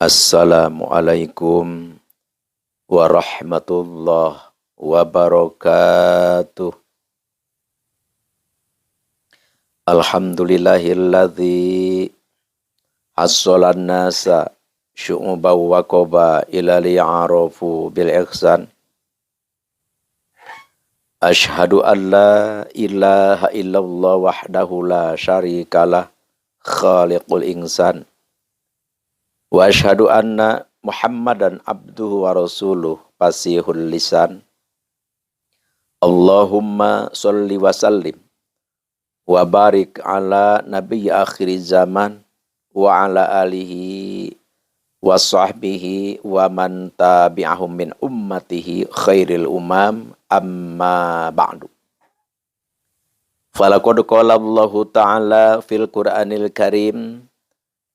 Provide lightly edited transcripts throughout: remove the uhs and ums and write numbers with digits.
Assalamualaikum warahmatullahi wabarakatuh. Alhamdulillahilladzi hassalan nasa syu'uban wa qabaila liya'arafu bil ihsan. Asyhadu an la ilaha illallah wahdahu la syarikalah khaliqul insan. Wa asyhadu anna Muhammadan abduhu wa rasuluh fasihul lisan. Allahumma sholli wa sallim wa barik ala nabi akhir zaman wa ala alihi wa sahbihi wa man tabi'ahum min ummatihi khairil umam amma ba'du. Falaqad qala Allahu ta'ala fil Qur'anil Karim,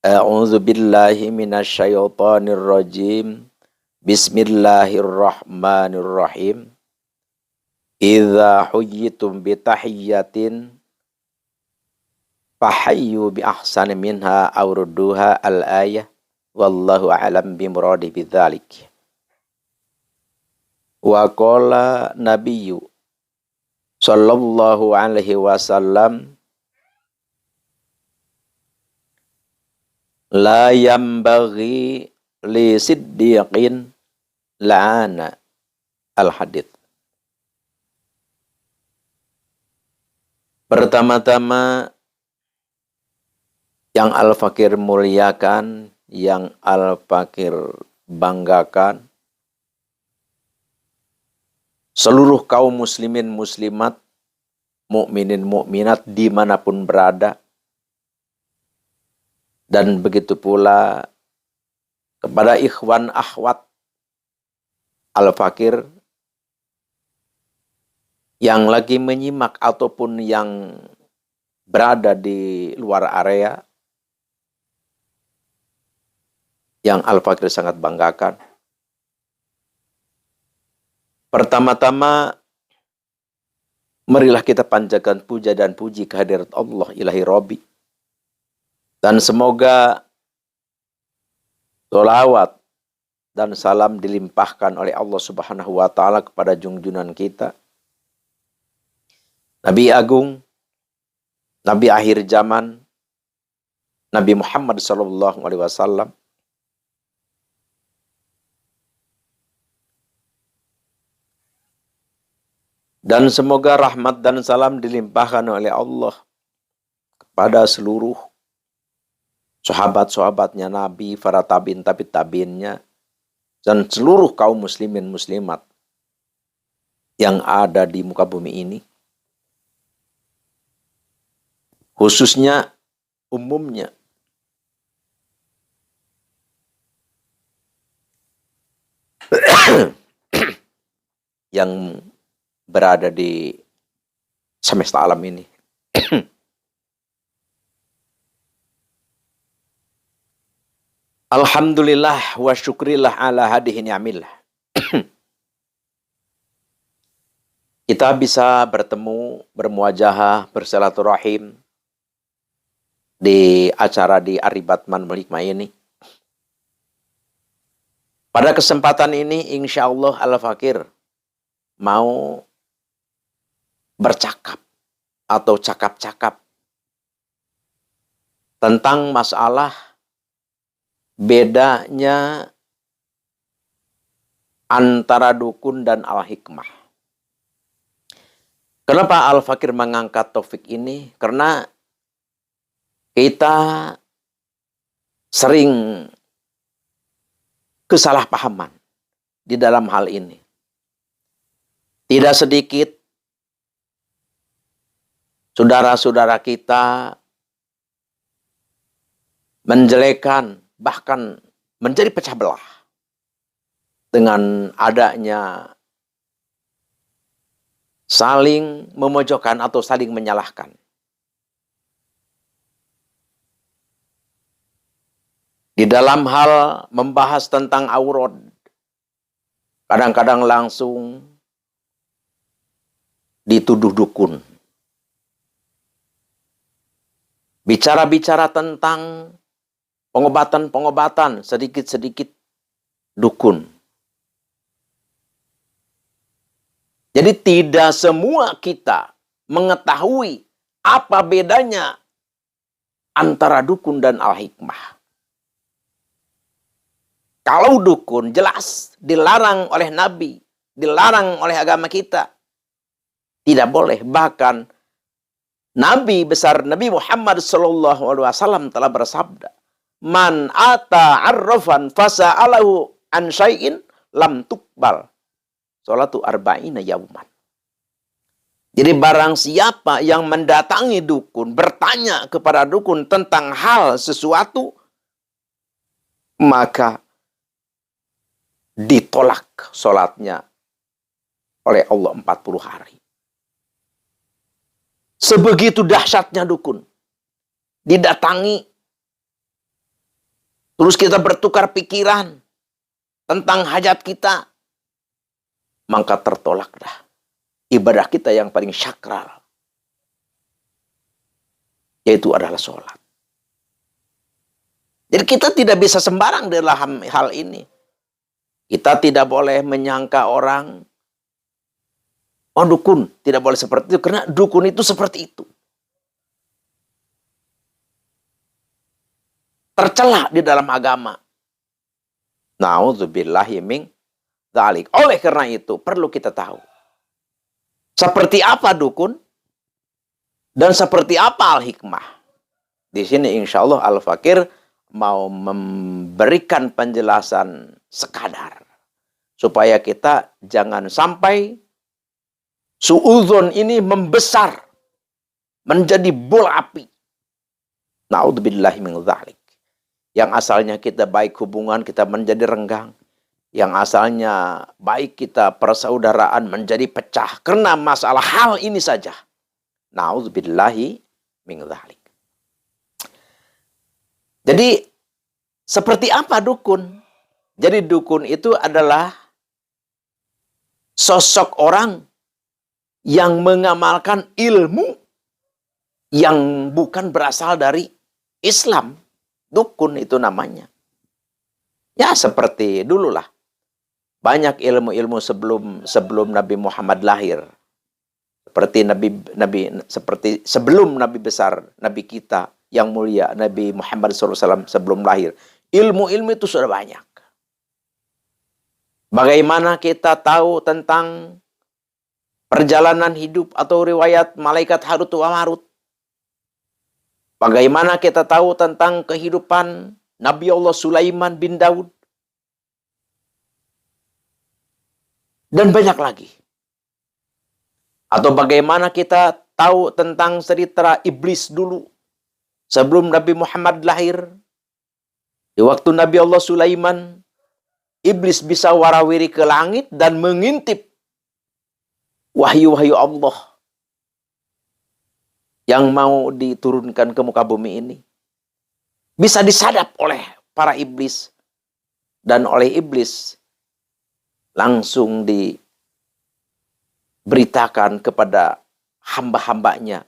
a'udzu billahi minasyaitonir rajim. Bismillahirrahmanirrahim. Idza huyyitum bi tahiyyatin fahayyu bi ahsani minha aw rudduha al-ayah. Wallahu a'lam bi muradi bidzalik. Wa qala nabiyyu sallallahu alaihi wasallam, la yambaghi li siddiqin la'ana al-hadith. Pertama-tama yang Al-Fakir muliakan, yang Al-Fakir banggakan, seluruh kaum muslimin muslimat, mukminin mukminat dimanapun berada, dan begitu pula kepada ikhwan akhwat Al-Fakir yang lagi menyimak ataupun yang berada di luar area, yang Al-Fakir sangat banggakan. Pertama-tama, marilah kita panjatkan puja dan puji kehadirat Allah ilahi Rabbi. Dan semoga sholawat dan salam dilimpahkan oleh Allah Subhanahu wa ta'ala kepada junjunan kita, Nabi Agung, Nabi akhir zaman, Nabi Muhammad sallallahu alaihi wasallam. Dan semoga rahmat dan salam dilimpahkan oleh Allah kepada seluruh sahabat-sahabatnya Nabi, para tabi'in, tabi'innya, dan seluruh kaum muslimin muslimat yang ada di muka bumi ini. Khususnya, umumnya, yang berada di semesta alam ini. Alhamdulillah wa syukrillah ala hadihi ni'amillah. Kita bisa bertemu, bermuajahah, bersilaturahim di acara di Aribatman Melikmah ini. Pada kesempatan ini, insya Allah Al-Fakir mau bercakap atau cakap-cakap tentang masalah bedanya antara dukun dan al-hikmah. Kenapa Al-Fakir mengangkat topik ini? Karena kita sering kesalahpahaman di dalam hal ini. Tidak sedikit saudara-saudara kita menjelekan, bahkan menjadi pecah belah dengan adanya saling memojokkan atau saling menyalahkan. Di dalam hal membahas tentang aurat, kadang-kadang langsung dituduh dukun. Bicara-bicara tentang pengobatan-pengobatan, sedikit-sedikit dukun. Jadi tidak semua kita mengetahui apa bedanya antara dukun dan al-hikmah. Kalau dukun jelas dilarang oleh Nabi, dilarang oleh agama kita. Tidak boleh. Bahkan Nabi besar Nabi Muhammad SAW telah bersabda, "Man ata arrafan fasa'alahu an syai'in lam tuqbal sholatu arba'ina yauman." Jadi barang siapa yang mendatangi dukun, bertanya kepada dukun tentang hal sesuatu, maka ditolak sholatnya oleh Allah 40 hari. Sebegitu dahsyatnya dukun. Didatangi, terus kita bertukar pikiran tentang hajat kita, maka tertolaklah ibadah kita yang paling sakral, yaitu adalah sholat. Jadi kita tidak bisa sembarang dalam hal ini. Kita tidak boleh menyangka orang, oh dukun, tidak boleh seperti itu, karena dukun itu seperti itu. Tercela di dalam agama. Na'udzubillahi min dzalik. Oleh karena itu, perlu kita tahu seperti apa dukun dan seperti apa al-hikmah. Di sini insya Allah Al-Fakir mau memberikan penjelasan sekadar, supaya kita jangan sampai suudzon ini membesar menjadi bola api. Na'udzubillahi min dzalik. Yang asalnya kita baik hubungan, kita menjadi renggang. Yang asalnya baik kita persaudaraan menjadi pecah karena masalah hal ini saja. Na'udzubillahi min dzalik. Jadi seperti apa dukun? Jadi dukun itu adalah sosok orang yang mengamalkan ilmu yang bukan berasal dari Islam. Dukun itu namanya. Ya seperti dululah. Banyak ilmu-ilmu sebelum Nabi Muhammad lahir. Seperti sebelum Nabi besar, Nabi kita yang mulia, Nabi Muhammad SAW sebelum lahir. Ilmu-ilmu itu sudah banyak. Bagaimana kita tahu tentang perjalanan hidup atau riwayat malaikat Harut wa Marut? Bagaimana kita tahu tentang kehidupan Nabi Allah Sulaiman bin Daud? Dan banyak lagi. Atau bagaimana kita tahu tentang cerita iblis dulu sebelum Nabi Muhammad lahir? Di waktu Nabi Allah Sulaiman, iblis bisa warawiri ke langit dan mengintip wahyu-wahyu Allah yang mau diturunkan ke muka bumi ini. Bisa disadap oleh para iblis. Dan oleh iblis langsung diberitakan kepada hamba-hambanya.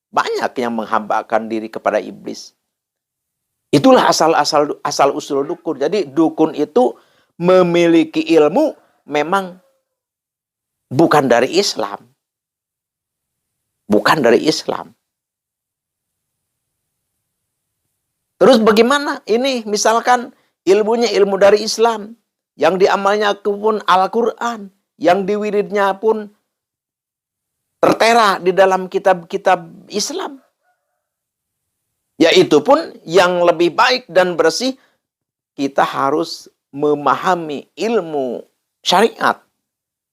Banyak yang menghambakan diri kepada iblis. Itulah asal-usul dukun. Jadi dukun itu memiliki ilmu memang bukan dari Islam. Bukan dari Islam. Terus bagaimana? Ini misalkan ilmunya ilmu dari Islam. Yang diamalnya pun Al-Quran. Yang diwiridnya pun tertera di dalam kitab-kitab Islam. Yaitu pun yang lebih baik dan bersih, kita harus memahami ilmu syariat.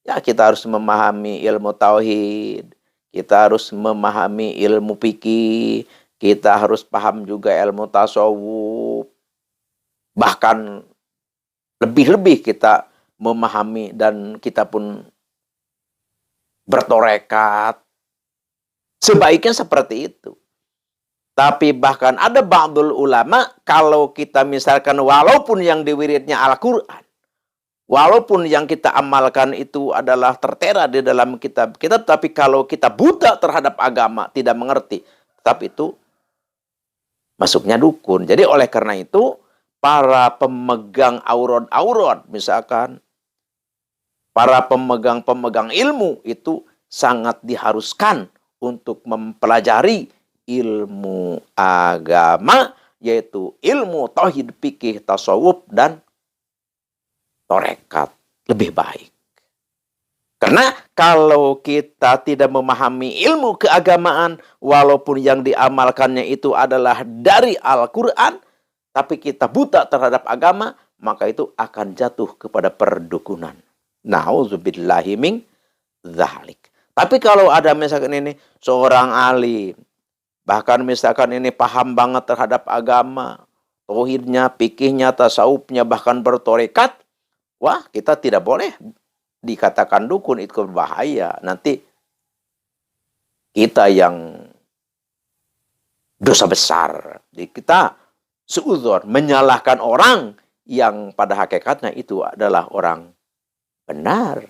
Ya, kita harus memahami ilmu tauhid, kita harus memahami ilmu fikih, kita harus paham juga ilmu tasawuf. Bahkan lebih-lebih kita memahami dan kita pun bertorekat. Sebaiknya seperti itu. Tapi bahkan ada ba'dul ulama, kalau kita misalkan walaupun yang diwiridnya Al-Quran, walaupun yang kita amalkan itu adalah tertera di dalam kitab-kitab, tapi kalau kita buta terhadap agama, tidak mengerti, tetap itu masuknya dukun. Jadi oleh karena itu, para pemegang aurat-aurat, misalkan, para pemegang-pemegang ilmu itu sangat diharuskan untuk mempelajari ilmu agama, yaitu ilmu tauhid, fikih, tasawuf, dan tarekat lebih baik. Karena kalau kita tidak memahami ilmu keagamaan, walaupun yang diamalkannya itu adalah dari Al-Quran, tapi kita buta terhadap agama, maka itu akan jatuh kepada perdukunan. Na'udzubillahi min dzalik. Tapi kalau ada misalkan ini seorang alim, bahkan misalkan ini paham banget terhadap agama, tauhidnya, fikihnya, tasawufnya, bahkan bertorekat, wah, kita tidak boleh dikatakan dukun, itu berbahaya. Nanti kita yang dosa besar. Jadi kita seuzon menyalahkan orang yang pada hakikatnya itu adalah orang benar.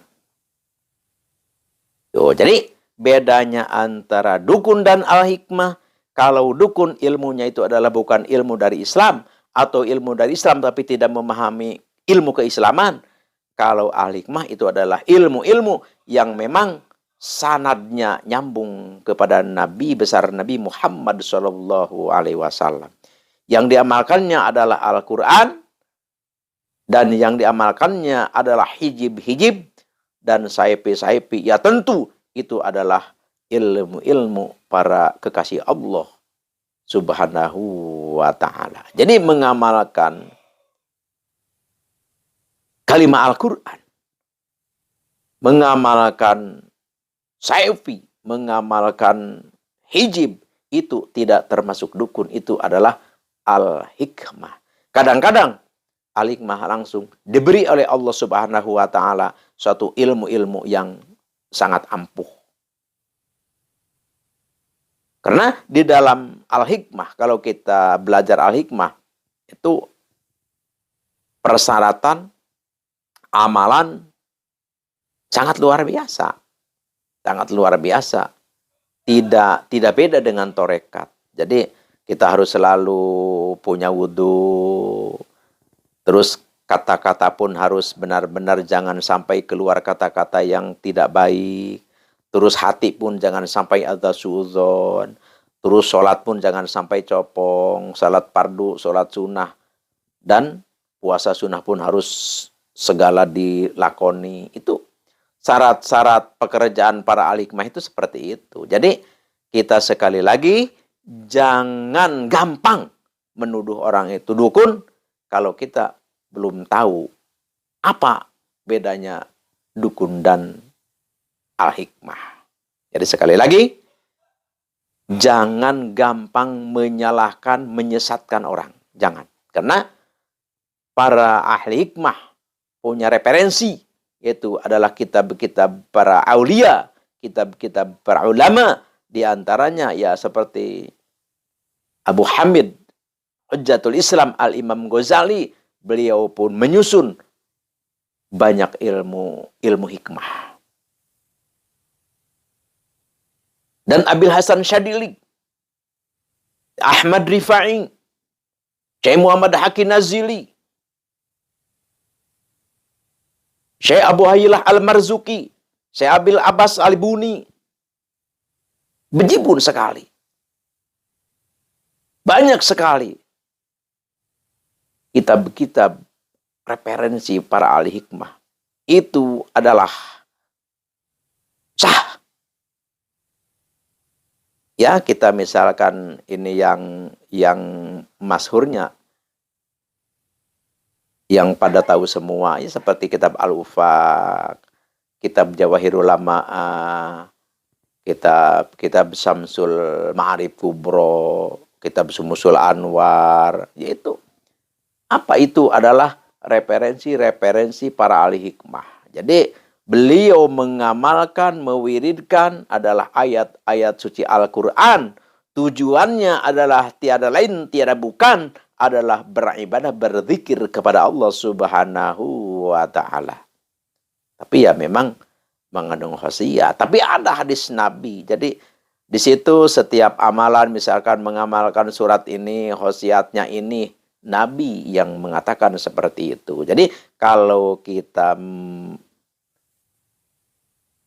Tuh, jadi bedanya antara dukun dan al-hikmah. Kalau dukun ilmunya itu adalah bukan ilmu dari Islam, atau ilmu dari Islam tapi tidak memahami ilmu keislaman. Kalau al-hikmah itu adalah ilmu-ilmu yang memang sanadnya nyambung kepada Nabi besar Nabi Muhammad SAW. Yang diamalkannya adalah Al-Quran, dan yang diamalkannya adalah hijib-hijib dan saipi-saipi. Ya tentu itu adalah ilmu-ilmu para kekasih Allah Subhanahu wa ta'ala. Jadi mengamalkan kalimat Al-Quran, mengamalkan saifi, mengamalkan hijib, itu tidak termasuk dukun. Itu adalah al-hikmah. Kadang-kadang al-hikmah langsung diberi oleh Allah Subhanahu wa ta'ala suatu ilmu-ilmu yang sangat ampuh. Karena di dalam al-hikmah, kalau kita belajar al-hikmah, itu persyaratan amalan sangat luar biasa. Sangat luar biasa. Tidak beda dengan torekat. Jadi kita harus selalu punya wudhu. Terus kata-kata pun harus benar-benar jangan sampai keluar kata-kata yang tidak baik. Terus hati pun jangan sampai ada suudzon. Terus sholat pun jangan sampai copong. Sholat fardu, sholat sunnah. Dan puasa sunnah pun harus segala dilakoni. Itu syarat-syarat pekerjaan para al-hikmah itu seperti itu. Jadi kita sekali lagi jangan gampang menuduh orang itu dukun kalau kita belum tahu apa bedanya dukun dan al-hikmah. Jadi sekali lagi, jangan gampang menyalahkan, menyesatkan orang. Jangan. Karena para ahli hikmah punya referensi, yaitu adalah kitab-kitab para aulia, kitab-kitab para ulama, di antaranya ya seperti Abu Hamid Hujjatul Islam Al-Imam Ghazali, beliau pun menyusun banyak ilmu hikmah. Dan Abil Hasan Syadili, Ahmad Rifai, Syekh Muhammad Hakim Nazili, Syekh Abu Haylah Al-Marzuki, Syekh Abil Abbas Al-Buni, bejibun sekali. Banyak sekali kitab-kitab referensi para ahli hikmah. Itu adalah sah. Ya, kita misalkan ini yang masyhurnya, yang pada tahu semua, ya, seperti kitab Al-Ufaq, kitab Jawahirul Lama'ah, kitab Syamsul Ma'arif Kubro, kitab Sumusul Anwar, yaitu apa itu adalah referensi-referensi para ahli hikmah. Jadi beliau mengamalkan, mewiridkan adalah ayat-ayat suci Al-Quran. Tujuannya adalah tiada lain, tiada bukan, adalah beribadah, berzikir kepada Allah Subhanahu wa ta'ala. Tapi ya memang mengandung khasiyah. Tapi ada hadis Nabi. Jadi Di situ setiap amalan, misalkan mengamalkan surat ini, khosiatnya ini, Nabi yang mengatakan seperti itu. Jadi kalau kita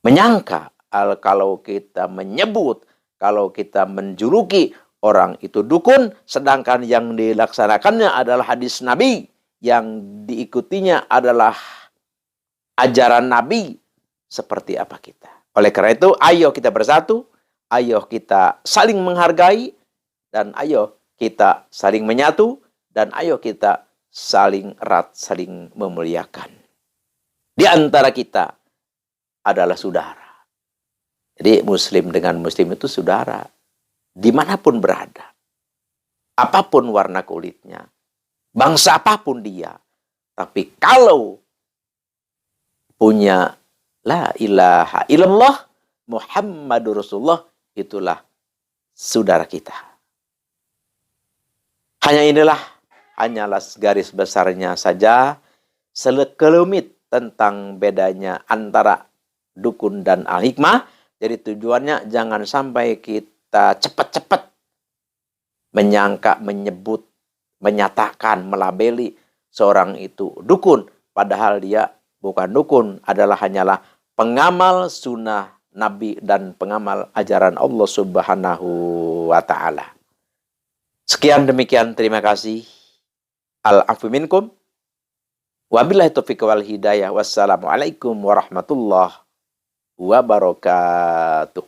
menyangka, kalau kita menyebut, kalau kita menjuluki orang itu dukun, sedangkan yang dilaksanakannya adalah hadis Nabi, yang diikutinya adalah ajaran Nabi, seperti apa kita? Oleh karena itu, ayo kita bersatu, ayo kita saling menghargai, dan ayo kita saling menyatu, dan ayo kita saling erat, saling memuliakan. Di antara kita adalah saudara. Jadi muslim dengan muslim itu saudara. Dimanapun berada. Apapun warna kulitnya. Bangsa apapun dia. Tapi kalau punya la ilaha illallah Muhammadur Rasulullah, itulah saudara kita. Hanyalah garis besarnya saja, sekelumit tentang bedanya antara dukun dan al-hikmah. Jadi tujuannya jangan sampai kita cepat-cepat menyangka, menyebut, menyatakan, melabeli seorang itu dukun. Padahal dia bukan dukun, hanyalah pengamal sunnah Nabi dan pengamal ajaran Allah Subhanahu wa Ta'ala. Sekian demikian, terima kasih. Al-afu minkum. Wabillahi taufiq wal hidayah. Wassalamualaikum warahmatullahi wabarakatuh.